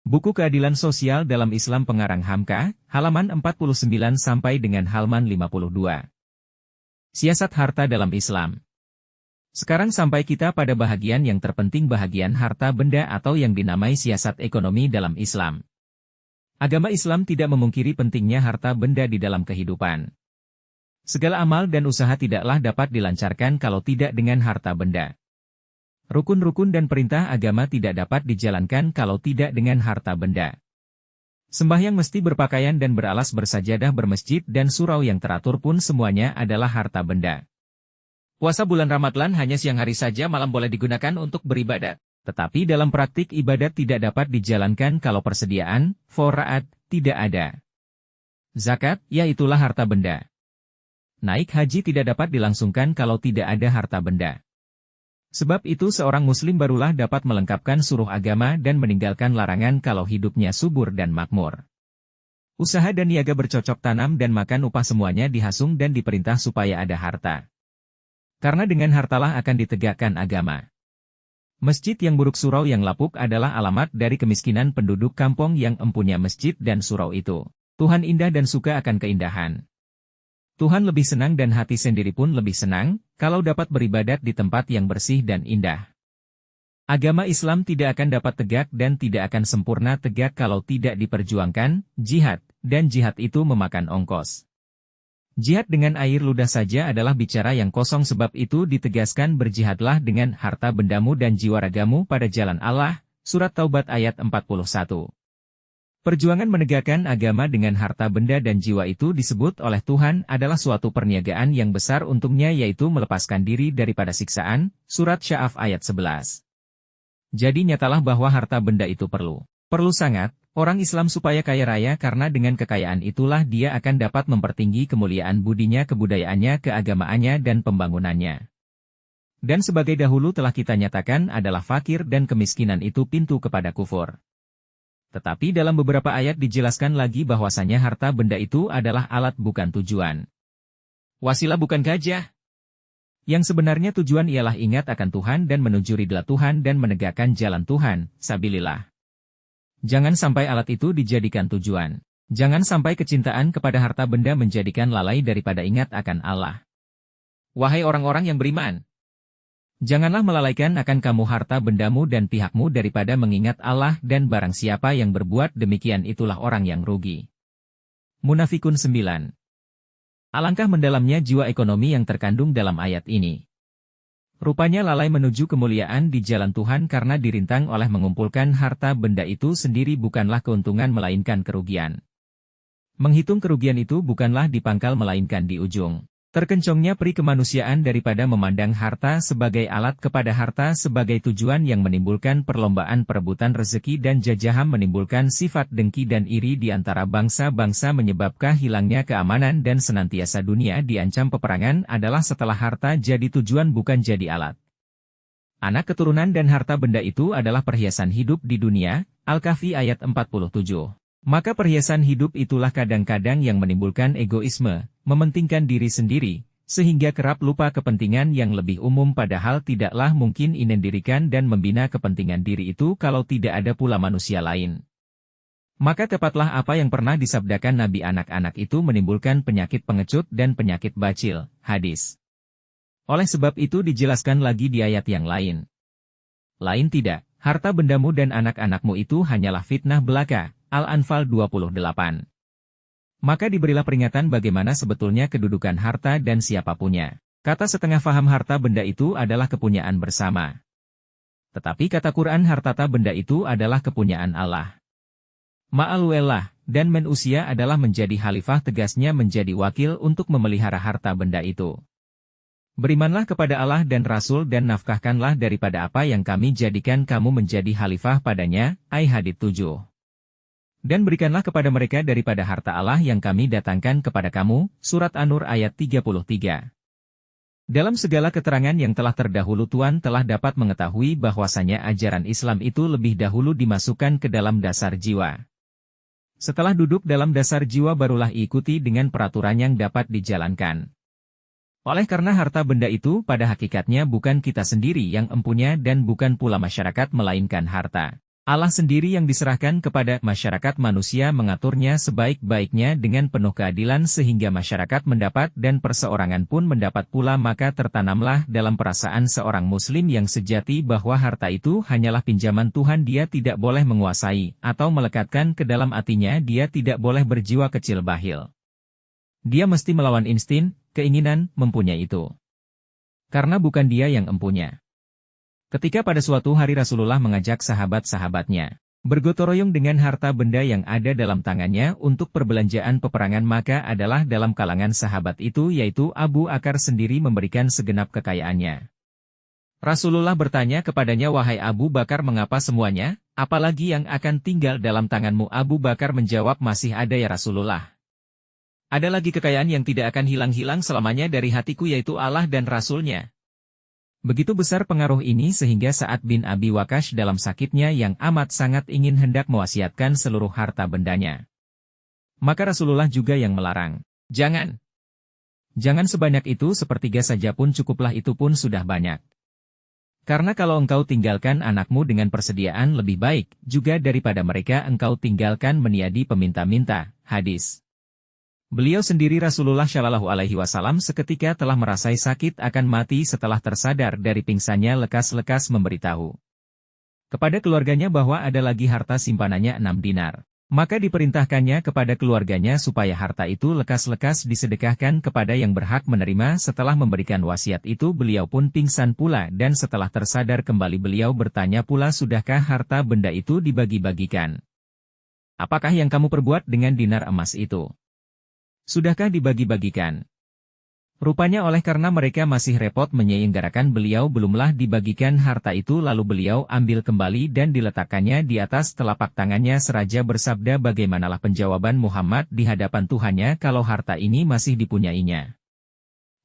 Buku Keadilan Sosial dalam Islam pengarang Hamka, halaman 49 sampai dengan halaman 52. Siasat harta dalam Islam. Sekarang sampai kita pada bahagian yang terpenting, bahagian harta benda atau yang dinamai siasat ekonomi dalam Islam. Agama Islam tidak memungkiri pentingnya harta benda di dalam kehidupan. Segala amal dan usaha tidaklah dapat dilancarkan kalau tidak dengan harta benda. Rukun-rukun dan perintah agama tidak dapat dijalankan kalau tidak dengan harta benda. Sembahyang mesti berpakaian dan beralas, bersajadah, bermasjid dan surau yang teratur pun semuanya adalah harta benda. Puasa bulan Ramadhan hanya siang hari saja, malam boleh digunakan untuk beribadat. Tetapi dalam praktik ibadat tidak dapat dijalankan kalau persediaan, foraat, tidak ada. Zakat, yaitulah harta benda. Naik haji tidak dapat dilangsungkan kalau tidak ada harta benda. Sebab itu seorang muslim barulah dapat melengkapkan suruh agama dan meninggalkan larangan kalau hidupnya subur dan makmur. Usaha dan niaga bercocok tanam dan makan upah semuanya dihasung dan diperintah supaya ada harta. Karena dengan hartalah akan ditegakkan agama. Masjid yang buruk, surau yang lapuk adalah alamat dari kemiskinan penduduk kampung yang empunya masjid dan surau itu. Tuhan indah dan suka akan keindahan. Tuhan lebih senang dan hati sendiri pun lebih senang, kalau dapat beribadat di tempat yang bersih dan indah. Agama Islam tidak akan dapat tegak dan tidak akan sempurna tegak kalau tidak diperjuangkan, jihad, dan jihad itu memakan ongkos. Jihad dengan air ludah saja adalah bicara yang kosong, sebab itu ditegaskan berjihadlah dengan harta bendamu dan jiwa ragamu pada jalan Allah, Surat Taubat ayat 41. Perjuangan menegakkan agama dengan harta benda dan jiwa itu disebut oleh Tuhan adalah suatu perniagaan yang besar untungnya, yaitu melepaskan diri daripada siksaan, Surat Sya'af ayat 11. Jadi nyatalah bahwa harta benda itu perlu sangat, orang Islam supaya kaya raya, karena dengan kekayaan itulah dia akan dapat mempertinggi kemuliaan budinya, kebudayaannya, keagamaannya dan pembangunannya. Dan sebagai dahulu telah kita nyatakan adalah fakir dan kemiskinan itu pintu kepada kufur. Tetapi dalam beberapa ayat dijelaskan lagi bahwasanya harta benda itu adalah alat bukan tujuan. Wasilah bukan gajah. Yang sebenarnya tujuan ialah ingat akan Tuhan dan menuju ridha Tuhan dan menegakkan jalan Tuhan, sabilillah. Jangan sampai alat itu dijadikan tujuan. Jangan sampai kecintaan kepada harta benda menjadikan lalai daripada ingat akan Allah. Wahai orang-orang yang beriman, janganlah melalaikan akan kamu harta bendamu dan pihakmu daripada mengingat Allah, dan barang siapa yang berbuat demikian itulah orang yang rugi. Munafikun 9. Alangkah mendalamnya jiwa ekonomi yang terkandung dalam ayat ini. Rupanya lalai menuju kemuliaan di jalan Tuhan karena dirintang oleh mengumpulkan harta benda itu sendiri bukanlah keuntungan melainkan kerugian. Menghitung kerugian itu bukanlah di pangkal melainkan di ujung. Terkencongnya peri kemanusiaan daripada memandang harta sebagai alat kepada harta sebagai tujuan yang menimbulkan perlombaan perebutan rezeki dan jajaham, menimbulkan sifat dengki dan iri di antara bangsa-bangsa, menyebabkan hilangnya keamanan dan senantiasa dunia diancam peperangan adalah setelah harta jadi tujuan bukan jadi alat. Anak keturunan dan harta benda itu adalah perhiasan hidup di dunia, Al-Kahfi ayat 47. Maka perhiasan hidup itulah kadang-kadang yang menimbulkan egoisme, mementingkan diri sendiri, sehingga kerap lupa kepentingan yang lebih umum, padahal tidaklah mungkin mendirikan dan membina kepentingan diri itu kalau tidak ada pula manusia lain. Maka tepatlah apa yang pernah disabdakan Nabi, anak-anak itu menimbulkan penyakit pengecut dan penyakit bacil, hadis. Oleh sebab itu dijelaskan lagi di ayat yang lain. Lain tidak, harta bendamu dan anak-anakmu itu hanyalah fitnah belaka. Al-Anfal 28. Maka diberilah peringatan bagaimana sebetulnya kedudukan harta dan siapa punya. Kata setengah faham harta benda itu adalah kepunyaan bersama. Tetapi kata Quran hartata benda itu adalah kepunyaan Allah. Ma'alwellah, dan manusia adalah menjadi khalifah, tegasnya menjadi wakil untuk memelihara harta benda itu. Berimanlah kepada Allah dan Rasul dan nafkahkanlah daripada apa yang kami jadikan kamu menjadi khalifah padanya, Ai-Hadid 7. Dan berikanlah kepada mereka daripada harta Allah yang kami datangkan kepada kamu, Surat An-Nur ayat 33. Dalam segala keterangan yang telah terdahulu Tuhan telah dapat mengetahui bahwasanya ajaran Islam itu lebih dahulu dimasukkan ke dalam dasar jiwa. Setelah duduk dalam dasar jiwa barulah ikuti dengan peraturan yang dapat dijalankan. Oleh karena harta benda itu pada hakikatnya bukan kita sendiri yang empunya dan bukan pula masyarakat melainkan harta Allah sendiri yang diserahkan kepada masyarakat manusia mengaturnya sebaik-baiknya dengan penuh keadilan sehingga masyarakat mendapat dan perseorangan pun mendapat pula, maka tertanamlah dalam perasaan seorang muslim yang sejati bahwa harta itu hanyalah pinjaman Tuhan. Dia tidak boleh menguasai atau melekatkan ke dalam hatinya, dia tidak boleh berjiwa kecil bakhil. Dia mesti melawan insting, keinginan, mempunyai itu. Karena bukan dia yang empunya. Ketika pada suatu hari Rasulullah mengajak sahabat-sahabatnya bergotong royong dengan harta benda yang ada dalam tangannya untuk perbelanjaan peperangan, maka adalah dalam kalangan sahabat itu yaitu Abu Bakar sendiri memberikan segenap kekayaannya. Rasulullah bertanya kepadanya, "Wahai Abu Bakar, mengapa semuanya? Apalagi yang akan tinggal dalam tanganmu?" Abu Bakar menjawab, "Masih ada ya Rasulullah. Ada lagi kekayaan yang tidak akan hilang-hilang selamanya dari hatiku, yaitu Allah dan Rasul-Nya." Begitu besar pengaruh ini sehingga Sa'ad bin Abi Waqqas dalam sakitnya yang amat sangat ingin hendak mewasiatkan seluruh harta bendanya. Maka Rasulullah juga yang melarang, "Jangan. Jangan sebanyak itu, sepertiga saja pun cukuplah, itu pun sudah banyak. Karena kalau engkau tinggalkan anakmu dengan persediaan lebih baik, juga daripada mereka engkau tinggalkan meniadi peminta-minta." Hadis. Beliau sendiri Rasulullah Shallallahu Alaihi Wasallam seketika telah merasai sakit akan mati setelah tersadar dari pingsannya, lekas-lekas memberitahu kepada keluarganya bahwa ada lagi harta simpanannya 6 dinar. Maka diperintahkannya kepada keluarganya supaya harta itu lekas-lekas disedekahkan kepada yang berhak menerima. Setelah memberikan wasiat itu beliau pun pingsan pula, dan setelah tersadar kembali beliau bertanya pula, "Sudahkah harta benda itu dibagi-bagikan? Apakah yang kamu perbuat dengan dinar emas itu? Sudahkah dibagi-bagikan?" Rupanya oleh karena mereka masih repot menyelenggarakan, beliau belumlah dibagikan harta itu, lalu beliau ambil kembali dan diletakkannya di atas telapak tangannya seraja bersabda, "Bagaimanalah penjawaban Muhammad di hadapan Tuhannya kalau harta ini masih dipunyainya?"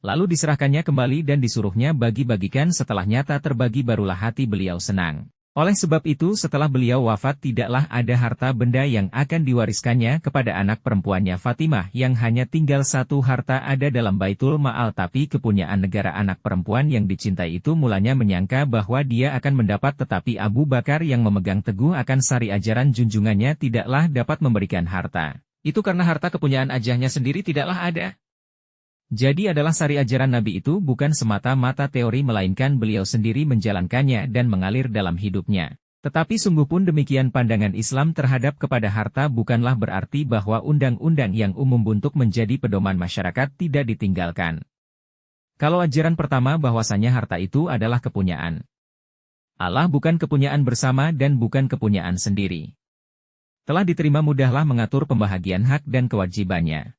Lalu diserahkannya kembali dan disuruhnya bagi-bagikan. Setelah nyata terbagi barulah hati beliau senang. Oleh sebab itu setelah beliau wafat tidaklah ada harta benda yang akan diwariskannya kepada anak perempuannya Fatimah yang hanya tinggal satu harta ada dalam Baitul Ma'al, tapi kepunyaan negara anak perempuan yang dicintai itu mulanya menyangka bahwa dia akan mendapat, tetapi Abu Bakar yang memegang teguh akan sari ajaran junjungannya tidaklah dapat memberikan harta. Itu karena harta kepunyaan ayahnya sendiri tidaklah ada. Jadi adalah sari ajaran Nabi itu bukan semata-mata teori, melainkan beliau sendiri menjalankannya dan mengalir dalam hidupnya. Tetapi sungguh pun demikian pandangan Islam terhadap kepada harta bukanlah berarti bahwa undang-undang yang umum untuk menjadi pedoman masyarakat tidak ditinggalkan. Kalau ajaran pertama bahwasanya harta itu adalah kepunyaan Allah, bukan kepunyaan bersama dan bukan kepunyaan sendiri, telah diterima, mudahlah mengatur pembahagian hak dan kewajibannya.